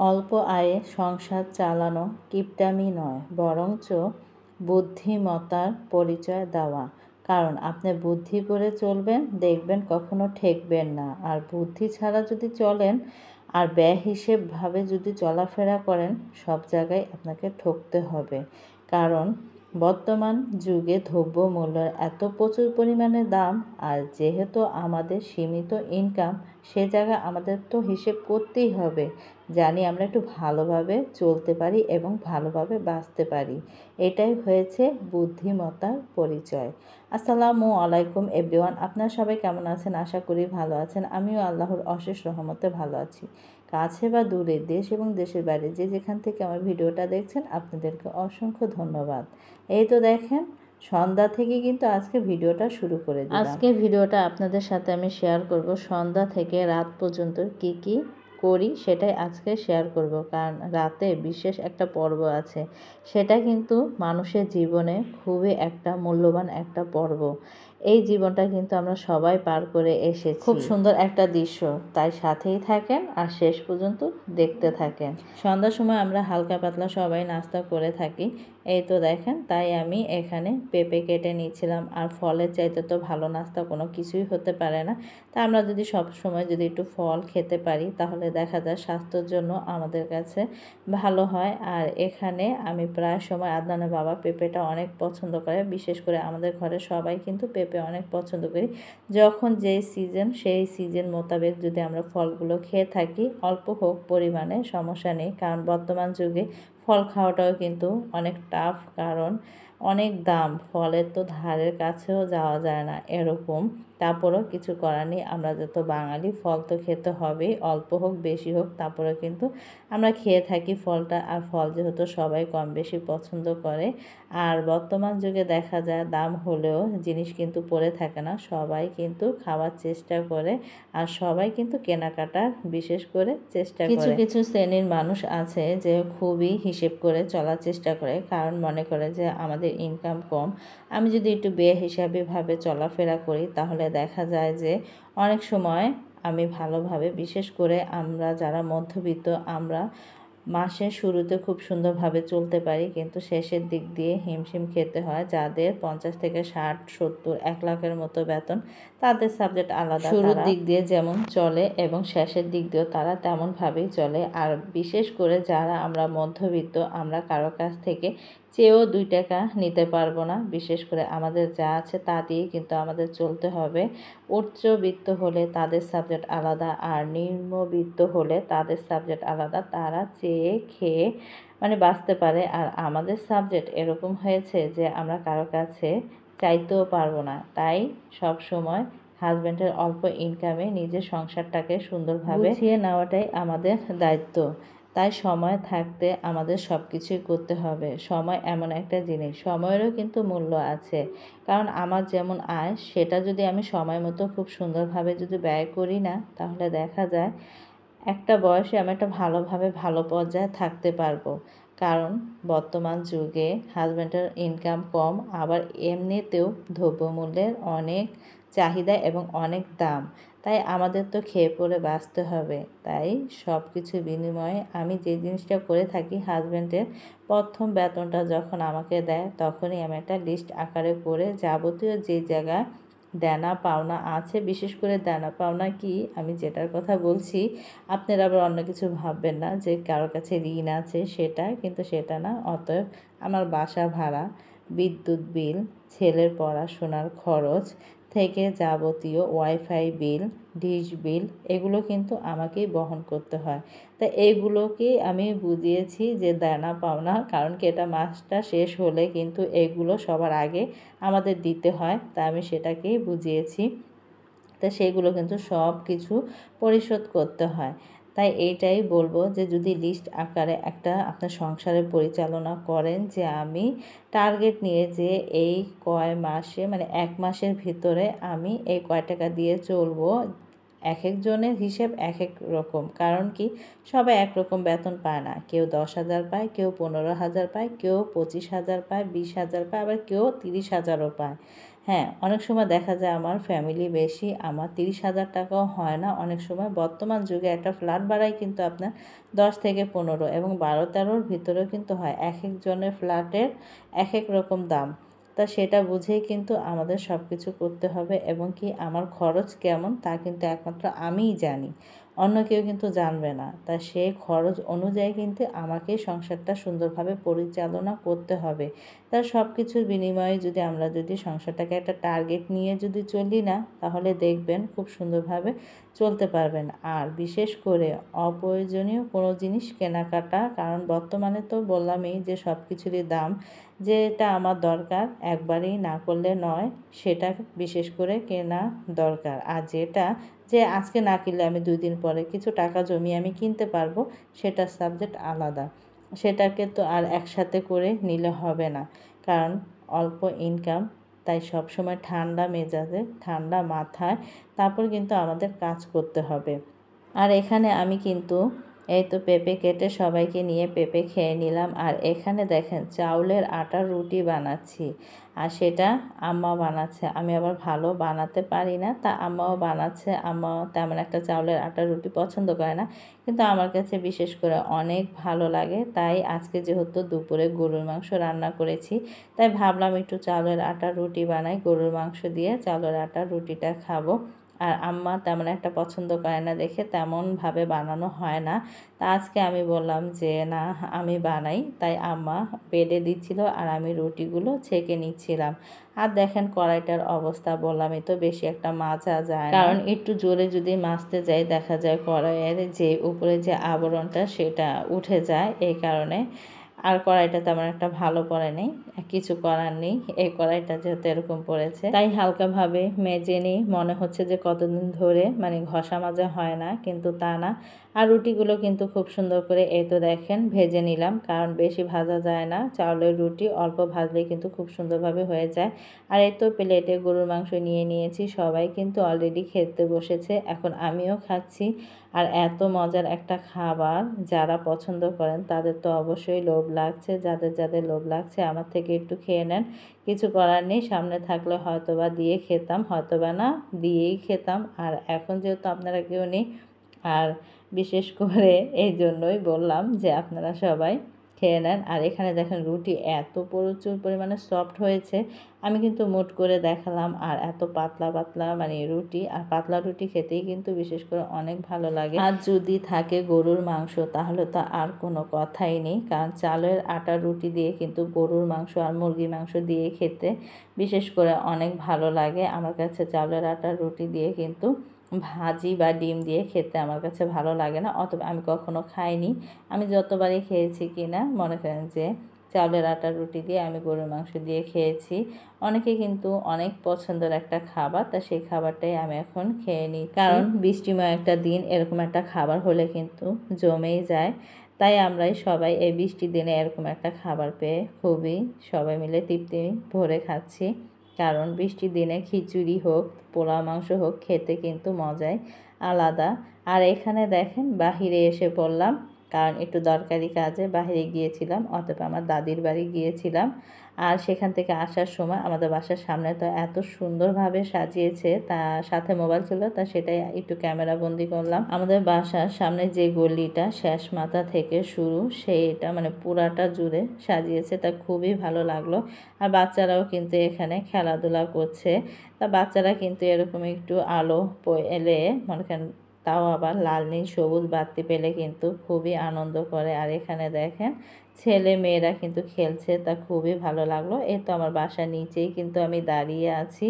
অল্প আয়ে সংসার চালানো কিপটামি নয়, বরঞ্চ বুদ্ধিমত্তার পরিচয় দেওয়া। কারণ আপনি বুদ্ধি করে চলবেন, দেখবেন কখনো ঠকবেন না। আর বুদ্ধি ছাড়া যদি চলেন আর বেহিসেবভাবে যদি চলাফেরা করেন, সব জায়গায় আপনাকে ঠকতে হবে। কারণ বর্তমান যুগে দ্রব্যমূল্যের এত প্রচুর পরিমাণে দাম, আর যেহেতু আমাদের সীমিত ইনকাম, সে জায়গায় আমাদের তো হিসেব করতেই হবে, জানি আমরা একটু ভালোভাবে চলতে পারি এবং ভালোভাবে বাঁচতে পারি। এটাই হয়েছে বুদ্ধিমত্তার পরিচয়। আসসালামু আলাইকুম এভরিওয়ান, আপনারা সবাই কেমন আছেন? আশা করি ভালো আছেন। আমিও আল্লাহর অশেষ রহমতে ভালো আছি। কাছে বা দূরে, দেশ এবং দেশের বাইরে যে যেখান থেকে আমার ভিডিওটা দেখছেন, আপনাদেরকে অসংখ্য ধন্যবাদ। এই তো দেখেন, সন্ধ্যা থেকে কিন্তু আজকে ভিডিওটা শুরু করে দিলাম। আজকে ভিডিওটা আপনাদের সাথে আমি শেয়ার করব সন্ধ্যা থেকে রাত পর্যন্ত কি কি করি, সেটাই আজকে শেয়ার করব। কারণ রাতে বিশেষ একটা পর্ব আছে, সেটা কিন্তু মানুষের জীবনে খুবই একটা মূল্যবান একটা পর্ব। এই জীবনটা কিন্তু আমরা সবাই পার করে এসেছি। খুব সুন্দর একটা দৃশ্য, তাই সাথেই থাকেন আর শেষ পর্যন্ত দেখতে থাকেন। সন্ধ্যার সময় আমরা হালকা পাতলা সবাই নাস্তা করে থাকি। এই তো দেখেন, তাই আমি এখানে পেঁপে কেটে নিয়েছিলাম। আর ফলের চাইতে তো ভালো নাস্তা কোনো কিছুই হতে পারে না। তা আমরা যদি সব সময় যদি একটু ফল খেতে পারি, তাহলে দেখা যায় স্বাস্থ্যের জন্য আমাদের কাছে ভালো হয়। আর এখানে আমি প্রায় সময় আদনানের বাবা পেঁপেটা অনেক পছন্দ করে, বিশেষ করে আমাদের ঘরে সবাই কিন্তু পেঁপে অনেক পছন্দ করি। যখন যেই সিজন, সেই সিজন মোতাবেক যদি আমরা ফলগুলো খেয়ে থাকি, অল্প হোক পরিমাণে সমস্যা নেই। কারণ বর্তমান যুগে ফল খাওয়াটাও কিন্তু অনেক টাফ, কারণ অনেক দাম। ফলের তো ধারের কাছেও যাওয়া যায় না এরকম। তারপরেও কিছু করার নেই, আমরা যত বাঙালি, ফল তো খেতে হবেই, অল্প হোক বেশি হোক, তারপরে কিন্তু আমরা খেয়ে থাকি ফলটা। আর ফল যেহেতু সবাই কম বেশি পছন্দ করে, আর বর্তমান যুগে দেখা যায় দাম হলেও জিনিস কিন্তু পড়ে থাকে না, সবাই কিন্তু খাওয়ার চেষ্টা করে। আর সবাই কিন্তু কেনাকাটার বিশেষ করে চেষ্টা করে। কিছু কিছু শ্রেণীর মানুষ আছে যে খুবই হিসেব করে চলার চেষ্টা করে, কারণ মনে করে যে আমাদের ইনকাম কম, আমি যদি একটু বেহিসাবিভাবে চলাফেরা করি, তাহলে দেখা যায় যে অনেক সময় আমি ভালোভাবে, বিশেষ করে আমরা যারা মধ্যবিত্ত, আমরা মাসের শুরুতে খুব সুন্দরভাবে চলতে পারি, কিন্তু শেষের দিক দিয়ে হিমশিম খেতে হয়। যাদের 50 থেকে 60, 70, 1 লাখের মতো বেতন, তাদের সাবজেক্ট আলাদা। শুরুর দিক দিয়ে যেমন চলে এবং শেষের দিক দিয়েও তারা তেমনভাবেই চলে। আর বিশেষ করে যারা আমরা মধ্যবিত্ত, আমরা কারো কাছ থেকে চেয়েও 2 টাকা নিতে পারবো না। বিশেষ করে আমাদের যা আছে তা দিয়েই কিন্তু আমাদের চলতে হবে। উচ্চবিত্ত হলে তাদের সাবজেক্ট আলাদা, আর নিম্নবিত্ত হলে তাদের সাবজেক্ট আলাদা। তারা চেয়ে খেয়ে মানে বাঁচতে পারে, আর আমাদের সাবজেক্ট এরকম হয়েছে যে আমরা কারো কাছে চাইতেও পারবো না। তাই সব সময় হাজব্যান্ডের অল্প ইনকামে নিজের সংসারটাকে সুন্দরভাবে গুছিয়ে নেওয়াটাই আমাদের দায়িত্ব। তাই সময় থাকতে আমাদের সব কিছুই করতে হবে। সময় এমন একটা জিনিস, সময়েরও কিন্তু মূল্য আছে। কারণ আমার যেমন আয়, সেটা যদি আমি সময় মতো খুব সুন্দরভাবে যদি ব্যয় করি না, তাহলে দেখা যায় একটা বয়সে আমি একটা ভালোভাবে ভালো পর্যায়ে থাকতে পারবো। কারণ বর্তমান যুগে হাজব্যান্ডের ইনকাম কম, আবার এমনিতেও দ্রব্যমূল্যের অনেক চাহিদা এবং অনেক দাম। তাই আমাদের তো খেয়ে পরে বাঁচতে হবে। তাই সব কিছুর বিনিময়ে আমি যে জিনিসটা করে থাকি, হাজব্যান্ডের প্রথম বেতনটা যখন আমাকে দেয়, তখনই আমি একটা লিস্ট আকারে করে যাবতীয় যে জায়গায় দেনা পাওনা আছে, বিশেষ করে দেনা পাওনা কি, আমি যেটার কথা বলছি আপনারা আবার অন্য কিছু ভাববেন না যে কারো কাছে ঋণ আছে, সেটা কিন্তু সেটা না। অতএব আমার বাসা ভাড়া, বিদ্যুৎ বিল, ছেলের পড়াশোনার খরচ থেকে যাবতীয় ওয়াইফাই বিল, ডিশ বিল, এগুলো কিন্তু আমাকেই বহন করতে হয়। তা এইগুলোকেই আমি বুঝিয়েছি যে দেনা পাওনা, কারণ কি এটা মাসটা শেষ হলে কিন্তু এগুলো সবার আগে আমাদের দিতে হয়। তা আমি সেটাকেই বুঝিয়েছি। তা সেগুলো কিন্তু সব কিছু পরিশোধ করতে হয়। তাই এইটাই বলবো যে যদি লিস্ট আকারে একটা আপনার সংসারে পরিচালনা করেন, যে আমি টার্গেট নিয়ে যে এই কয় মাসে, মানে 1 মাসের ভিতরে আমি এই কয় টাকা দিয়ে চলবো। এক একজনের হিসেব এক এক রকম, কারণ কি সবাই একরকম বেতন পায় না। কেউ 10,000 পায়, কেউ 15,000 পায়, কেউ 25,000 পায়, 20,000 পায়, আবার কেউ 30,000ও পায়। হ্যাঁ, অনেক সময় দেখা যায় আমার ফ্যামিলি বেশি, আমার 30,000 টাকাও হয় না। অনেক সময় বর্তমান যুগে একটা ফ্ল্যাট ভাড়াই কিন্তু আপনার 10 থেকে 15 এবং 12-13 ভিতরেও কিন্তু হয়। একেক জনের ফ্ল্যাটের একেক রকম দাম। তা সেটা বুঝেই কিন্তু আমাদের সবকিছু করতে হবে এবং কি আমার খরচ কেমন তা কিন্তু একমাত্র আমিই জানি। অন্য কেউ কিন্তু জানবে না। তা সেই খরচ অনুযায়ী কিন্তু আমাকেই সংসারটা সুন্দরভাবে পরিচালনা করতে হবে। তার সব কিছুর বিনিময়ে আমরা যদি সংসারটাকে একটা টার্গেট নিয়ে যদি চলি না, তাহলে দেখবেন খুব সুন্দরভাবে চলতে পারবেন। আর বিশেষ করে অপ্রয়োজনীয় কোনো জিনিস কেনাকাটা, কারণ বর্তমানে তো বললামই যে সব কিছুরই দাম। যেটা আমার দরকার একবারেই না করলে নয়, সেটা বিশেষ করে কেনা দরকার। আর যেটা যে আজকে না কিনলে আমি 2 দিন পরে কিছু টাকা জমিয়ে আমি কিনতে পারবো, সেটার সাবজেক্ট আলাদা। সেটাকে তো আর একসাথে করে নিলে হবে না, কারণ অল্প ইনকাম। তাই সবসময় ঠান্ডা মেজাজে, ঠান্ডা মাথায় তারপর কিন্তু আমাদের কাজ করতে হবে। আর এখানে আমি কিন্তু এই তো পেঁপে কেটে সবাইকে নিয়ে পেঁপে খেয়ে নিলাম। আর এখানে দেখেন চাউলের আটার রুটি বানাচ্ছি, আর সেটা আম্মা বানাচ্ছে। আমি আবার ভালো বানাতে পারি না, তা আম্মাও বানাচ্ছে। আম্মা তেমন একটা চাউলের আটার রুটি পছন্দ করে না, কিন্তু আমার কাছে বিশেষ করে অনেক ভালো লাগে। তাই আজকে যেহেতু দুপুরে গরুর মাংস রান্না করেছি, তাই ভাবলাম একটু চাউলের আটার রুটি বানাই। গরুর মাংস দিয়ে চাউলের আটার রুটিটা খাবো। আর আম্মা তেমন একটা পছন্দ করে না দেখে তেমনভাবে বানানো হয় না। তা আজকে আমি বললাম যে না, আমি বানাই। তাই আম্মা বেলে দিচ্ছিল আর আমি রুটিগুলো ছেঁকে নিচ্ছিলাম। আর দেখেন কড়াইটার অবস্থা, বললামই তো বেশি একটা মাজা যায় না, কারণ একটু জোরে যদি মাজতে যাই দেখা যায় কড়াইয়ের যে উপরে যে আবরণটা সেটা উঠে যায়, এই কারণে। আর কড়াইটা তেমন একটা ভালো পড়ে নেই, কিছু করার নেই। এই কড়াইটা যেহেতু এরকম পড়েছে, তাই হালকাভাবে মেজে নিই। মনে হচ্ছে যে কতদিন ধরে ঘষা মাজা হয় না, কিন্তু তা না। আর রুটিগুলো কিন্তু খুব সুন্দর করে এই তো দেখেন ভেজে নিলাম, কারণ বেশি ভাজা যায় না। চাউলের রুটি অল্প ভাজলে কিন্তু খুব সুন্দরভাবে হয়ে যায়। আর এই তো প্লেটে গরুর মাংস নিয়ে নিয়েছি, সবাই কিন্তু অলরেডি খেতে বসেছে, এখন আমিও খাচ্ছি। আর এত মজার একটা খাবার, যারা পছন্দ করেন তাদের তো অবশ্যই লোভ লাগছে। যাদের যাদের লোভ লাগছে আমার থেকে একটু খেয়ে নেন, কিছু করার নেই। সামনে থাকলে হয়তোবা দিয়ে খেতাম, হয়তোবা না দিয়েই খেতাম। আর এখন যেহেতু আপনারা কেউ নেই, আর বিশেষ করে এই জন্যই বললাম যে আপনারা সবাই খেয়ে নেন। আর এখানে দেখেন রুটি এত প্রচুর পরিমাণে সফট হয়েছে, আমি কিন্তু মুট করে দেখালাম। আর এত পাতলা পাতলা রুটি, আর পাতলা রুটি খেতেই কিন্তু বিশেষ করে অনেক ভালো লাগে। আর যদি থাকে গরুর মাংস তাহলে তো আর কোনো কথাই নেই, কারণ চালের আটার রুটি দিয়ে কিন্তু গরুর মাংস আর মুরগির মাংস দিয়ে খেতে বিশেষ করে অনেক ভালো লাগে। আমার কাছে চালের আটার রুটি দিয়ে কিন্তু ভাজি বা ডিম দিয়ে খেতে আমার কাছে ভালো লাগে না, অথবা আমি কখনো খাইনি। আমি যতবারই খেয়েছি কিনা মনে করেন যে চাউলের আটার রুটি দিয়ে আমি গরুর মাংস দিয়ে খেয়েছি। অনেকে কিন্তু অনেক পছন্দের একটা খাবার, তা সেই খাবারটাই আমি এখন খেয়ে নিই, কারণ বৃষ্টিময় একটা দিন এরকম একটা খাবার হলে কিন্তু জমেই যায়। তাই আমরাই সবাই এই বৃষ্টির দিনে এরকম একটা খাবার পেয়ে খুবই সবাই মিলে তৃপ্তি ভরে খাচ্ছি। কারণ বৃষ্টির দিনে খিচুড়ি হোক, পোলাও মাংস হোক, খেতে কিন্তু মজাই আলাদা। আর এখানে দেখেন বাহিরে এসে পড়লাম, কারণ একটু দরকারি কাজে বাহিরে গিয়েছিলাম, অথবা আমার দাদির বাড়ি গিয়েছিলাম। আর সেখান থেকে আসার সময় আমাদের বাসার সামনে তো এত সুন্দরভাবে সাজিয়েছে, তা সাথে মোবাইল ছিল, তা সেটাই একটু ক্যামেরা বন্দি করলাম। আমাদের বাসার সামনে যে গলিটা শেষ মাথা থেকে শুরু, সেইটা পুরাটা জুড়ে সাজিয়েছে, তা খুবই ভালো লাগলো। আর বাচ্চারাও কিন্তু এখানে খেলাধুলা করছে। তা বাচ্চারা কিন্তু এরকম একটু আলো এলে মনে করেন, তাও আবার লাল নীল সবুজ বাতি পেলে কিন্তু খুবই আনন্দ করে। আর এখানে দেখেন ছেলে মেয়েরা কিন্তু খেলছে, তা খুবই ভালো লাগলো। এই তো আমার বাসার নিচেই কিন্তু আমি দাঁড়িয়ে আছি।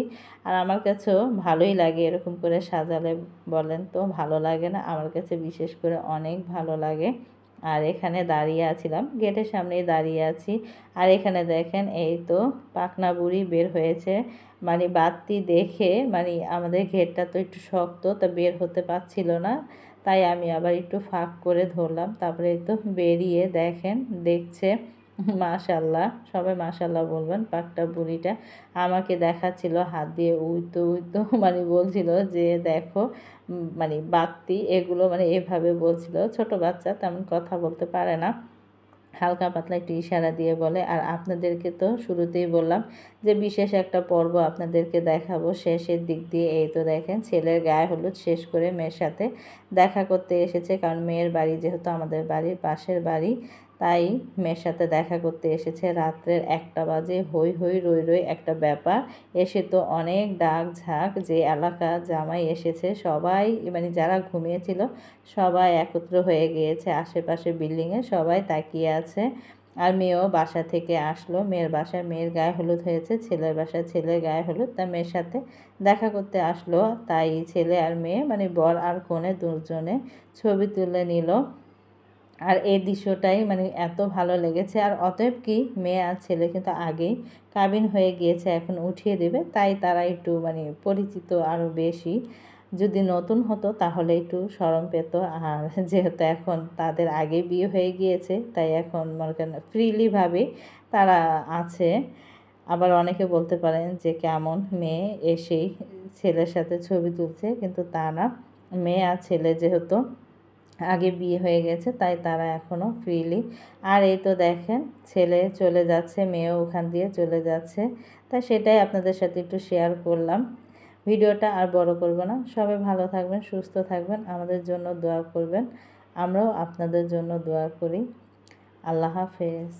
আর আমার কাছেও ভালোই লাগে এরকম করে সাজালে, বলেন তো ভালো লাগে না? আমার কাছে বিশেষ করে অনেক ভালো লাগে। আর এখানে দাঁড়িয়ে আছিলাম, গেটের সামনেই দাঁড়িয়ে আছি। আর এখানে দেখেন এই তো পাকনা বুড়ি বের হয়েছে, বাতি দেখে আমাদের ঘেরটা তো একটু শক্ত, তা বের হতে পারছিল না। তাই আমি আবার একটু ফাঁক করে ধরলাম, তারপরে এই তো বেরিয়ে দেখেন দেখছে। মাশাল্লাহ, সবাই মাশাল্লাহ বলবেন। পাকটা বুড়িটা আমাকে দেখাচ্ছিল হাত দিয়ে উইতো উইতো, বলছিল যে দেখো বাতি এগুলো, এভাবে বলছিল। ছোট বাচ্চা তেমন কথা বলতে পারে না। হালকা পাতলা একটু ইশারা দিয়ে বলে। আর আপনাদেরকে তো শুরুতেই বললাম যে বিশেষ একটা পর্ব আপনাদেরকে দেখাবো শেষের দিক দিয়ে। এই তো দেখেন ছেলের গায়ে হলুদ শেষ করে মেয়ের সাথে দেখা করতে এসেছে, কারণ মেয়ের বাড়ি যেহেতু আমাদের বাড়ির পাশের বাড়ি, তাই মেয়ের সাথে দেখা করতে এসেছে। রাত্রের 1টা বাজে, হই হই রই রই একটা ব্যাপার। এসে তো অনেক ডাক ঝাঁক, যে এলাকা জামাই এসেছে সবাই মানে যারা ঘুমিয়েছিল সবাই একত্র হয়ে গিয়েছে আশেপাশে বিল্ডিংয়ে, সবাই তাকিয়ে আছে। আর মেয়েও বাসা থেকে আসলো, মেয়ের বাসায় মেয়ের গায়ে হলুদ হয়েছে, ছেলের বাসায় ছেলের গায়ে হলুদ, তা মেয়ের সাথে দেখা করতে আসলো। তাই ছেলে আর মেয়ে মানে বর আর কনে দুজনে ছবি তুলে নিল। আর এই দৃশ্যটাই মানে এত ভালো লেগেছে। আর অতএব কি, মেয়ে আর ছেলে কিন্তু আগেই কাবিন হয়ে গিয়েছে, এখন উঠিয়ে দেবে, তাই তারা একটু মানে পরিচিত আরও বেশি। যদি নতুন হতো তাহলে একটু শরম পেত। আর যেহেতু এখন তাদের আগে বিয়ে হয়ে গিয়েছে, তাই এখন মনে করেন ফ্রিলিভাবে তারা আছে। আবার অনেকে বলতে পারেন যে কেমন মেয়ে এসেই ছেলের সাথে ছবি তুলছে, কিন্তু তা না, মেয়ে আর ছেলে যেহেতু আগে বিয়ে হয়ে গেছে তাই তারা এখনও ফ্রিলি। আর এই তো দেখেন ছেলে চলে যাচ্ছে, মেয়েও ওখান দিয়ে চলে যাচ্ছে, তাই সেটাই আপনাদের সাথে একটু শেয়ার করলাম। ভিডিওটা আর বড় করব না। সবাই ভালো থাকবেন, সুস্থ থাকবেন, আমাদের জন্য দোয়া করবেন, আমরাও আপনাদের জন্য দোয়া করি। আল্লাহ হাফেজ।